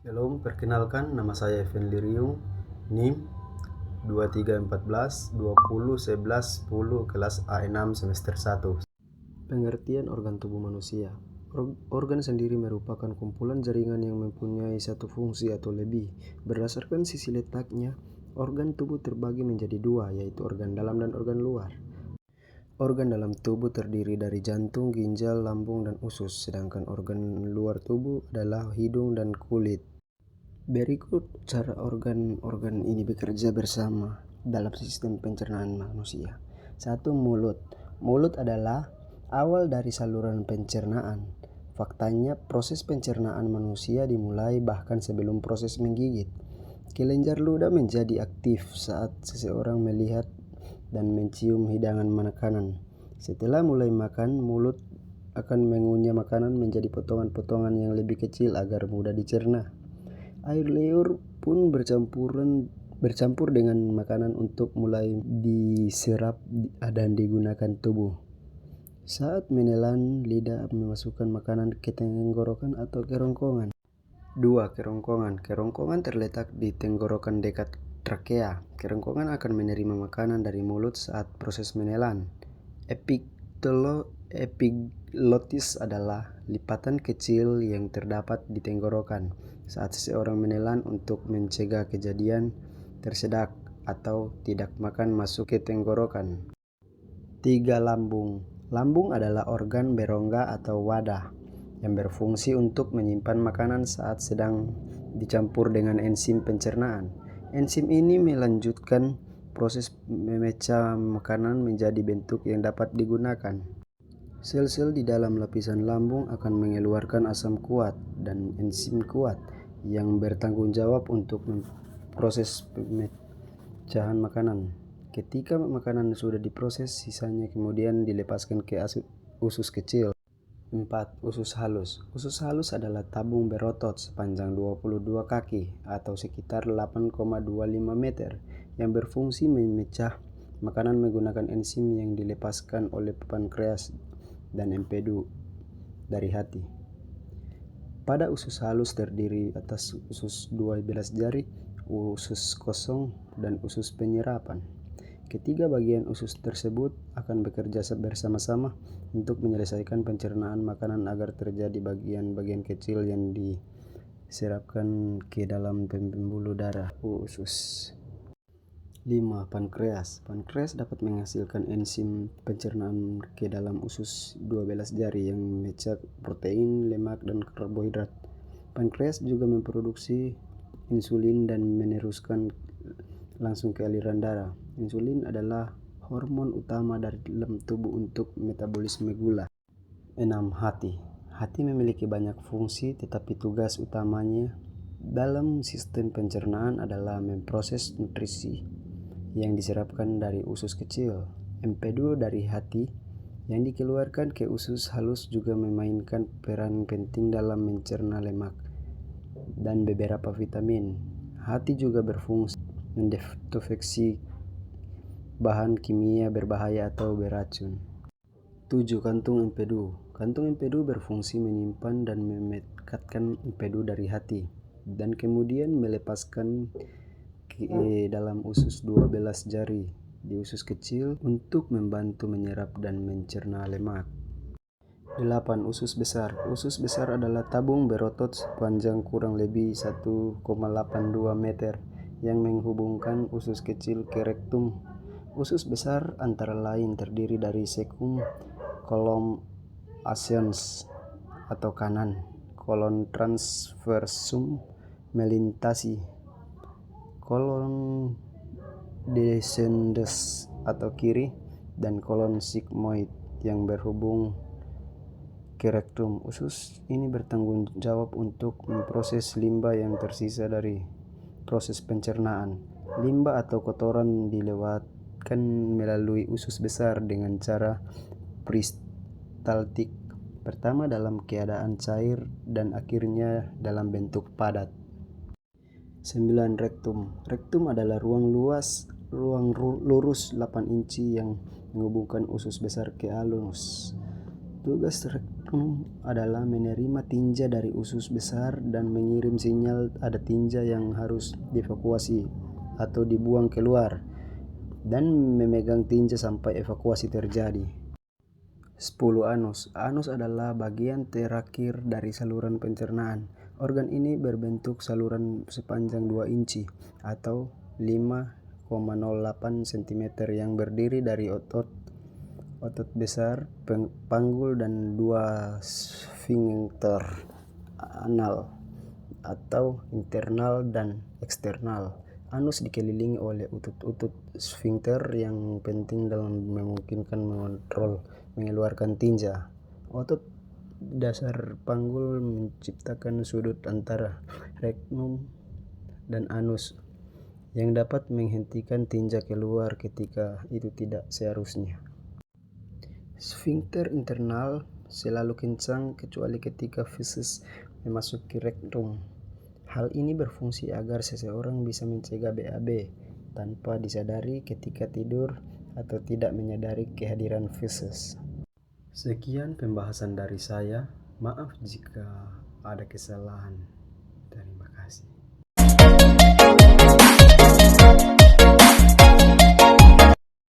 Halo, perkenalkan nama saya Evan Liriung, NIM 2314 20 11 10 kelas A6 semester 1. Pengertian organ tubuh manusia. Organ sendiri merupakan kumpulan jaringan yang mempunyai satu fungsi atau lebih. Berdasarkan sisi letaknya, organ tubuh terbagi menjadi dua, yaitu organ dalam dan organ luar. Organ dalam tubuh terdiri dari jantung, ginjal, lambung, dan usus, sedangkan organ luar tubuh adalah hidung dan kulit. Berikut cara organ-organ ini bekerja bersama dalam sistem pencernaan manusia. 1. Mulut. Mulut adalah awal dari saluran pencernaan. Faktanya, proses pencernaan manusia dimulai bahkan sebelum proses menggigit. Kelenjar ludah menjadi aktif saat seseorang melihat dan mencium hidangan makanan. Setelah mulai makan, mulut akan mengunyah makanan menjadi potongan-potongan yang lebih kecil agar mudah dicerna. Air liur pun bercampur dengan makanan untuk mulai diserap dan digunakan tubuh. Saat menelan, lidah memasukkan makanan ke tenggorokan atau kerongkongan. 2. Kerongkongan. Kerongkongan terletak di tenggorokan dekat trakea. Kerongkongan akan menerima makanan dari mulut saat proses menelan. Epiglotis adalah lipatan kecil yang terdapat di tenggorokan saat seseorang menelan untuk mencegah kejadian tersedak atau tidak makan masuk ke tenggorokan. 3. Lambung. Lambung adalah organ berongga atau wadah yang berfungsi untuk menyimpan makanan saat sedang dicampur dengan enzim pencernaan. Enzim ini melanjutkan proses memecah makanan menjadi bentuk yang dapat digunakan. Sel-sel di dalam lapisan lambung akan mengeluarkan asam kuat dan enzim kuat yang bertanggung jawab untuk proses pemecahan makanan. Ketika makanan sudah diproses, sisanya kemudian dilepaskan ke usus kecil. 4. Usus halus. Usus halus adalah tabung berotot sepanjang 22 kaki atau sekitar 8,25 meter yang berfungsi memecah makanan menggunakan enzim yang dilepaskan oleh pankreas dan empedu dari hati. Pada usus halus terdiri atas usus 12 jari, usus kosong, dan usus penyerapan. Ketiga bagian usus tersebut akan bekerja bersama-sama untuk menyelesaikan pencernaan makanan agar terjadi bagian-bagian kecil yang diserapkan ke dalam pembuluh darah usus. 5. Pankreas. Pankreas dapat menghasilkan enzim pencernaan ke dalam usus 12 jari yang memecah protein, lemak, dan karbohidrat. Pankreas juga memproduksi insulin dan meneruskan langsung ke aliran darah. Insulin adalah hormon utama dari dalam tubuh untuk metabolisme gula. 6. Hati. Hati memiliki banyak fungsi, tetapi tugas utamanya dalam sistem pencernaan adalah memproses nutrisi yang diserapkan dari usus kecil. Empedu dari hati yang dikeluarkan ke usus halus juga memainkan peran penting dalam mencerna lemak dan beberapa vitamin. Hati juga berfungsi mendeteksi bahan kimia berbahaya atau beracun. 7. Kantung empedu. Kantung empedu berfungsi menyimpan dan memekatkan empedu dari hati dan kemudian melepaskan ke dalam usus 12 jari di usus kecil untuk membantu menyerap dan mencerna lemak. 8. Usus besar. Usus besar adalah tabung berotot sepanjang kurang lebih 1,82 meter yang menghubungkan usus kecil ke rektum. Usus besar antara lain terdiri dari cecum, colon ascens atau kanan, colon transversum melintasi, colon descendens atau kiri, dan colon sigmoid yang berhubung ke rektum. Usus ini bertanggung jawab untuk memproses limbah yang tersisa dari proses pencernaan. Limbah atau kotoran dilewatkan melalui usus besar dengan cara peristaltik, pertama dalam keadaan cair dan akhirnya dalam bentuk padat. 9. Rektum. Rektum adalah ruang lurus 8 inci yang menghubungkan usus besar ke anus. Tugas rektum adalah menerima tinja dari usus besar dan mengirim sinyal ada tinja yang harus dievakuasi atau dibuang keluar, dan memegang tinja sampai evakuasi terjadi. 10. Anus. Anus adalah bagian terakhir dari saluran pencernaan. Organ ini berbentuk saluran sepanjang 2 inci atau 5,08 cm yang berdiri dari otot besar, panggul, dan 2 sphincter anal atau internal dan eksternal. Anus dikelilingi oleh utut-utut sphincter yang penting dalam memungkinkan mengontrol mengeluarkan tinja. Otot dasar panggul menciptakan sudut antara rektum dan anus yang dapat menghentikan tinja keluar ketika itu tidak seharusnya. Sphincter internal selalu kencang kecuali ketika feses memasuki rektum. Hal ini berfungsi agar seseorang bisa mencegah BAB tanpa disadari ketika tidur atau tidak menyadari kehadiran feses. Sekian pembahasan dari saya. Maaf jika ada kesalahan.